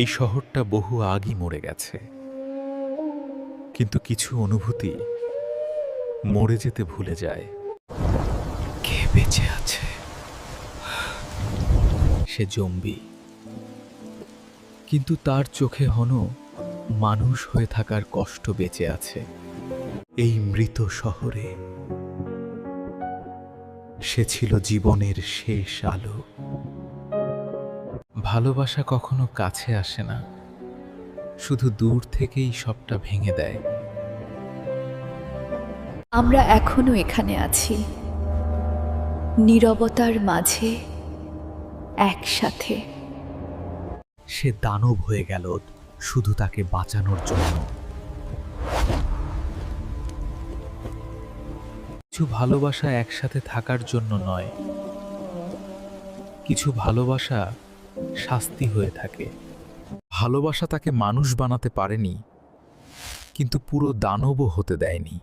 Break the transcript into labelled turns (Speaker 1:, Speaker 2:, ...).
Speaker 1: এই শহরটা বহু আগেই মরে গেছে, কিন্তু কিছু অনুভূতি মরে যেতে ভুলে যায়। কে বেঁচে আছে? সে জম্বি, কিন্তু তার চোখে হনো মানুষ হয়ে থাকার কষ্ট বেঁচে আছে। এই মৃত শহরে সে ছিল জীবনের শেষ আলো। ভালোবাসা কখনো কাছে আসে না, শুধু দূর থেকেই সবটা ভেঙে দেয়।
Speaker 2: আমরা এখনো এখানে আছি, নীরবতার মাঝে একসাথে।
Speaker 1: সে দানব হয়ে গেল শুধু তাকে বাঁচানোর জন্য। কিছু ভালোবাসা একসাথে থাকার জন্য নয়, কিছু ভালোবাসা শাস্তি হয়ে থাকে। ভালোবাসা তাকে মানুষ বানাতে পারেনি, কিন্তু পুরো দানবও হতে দেয়নি।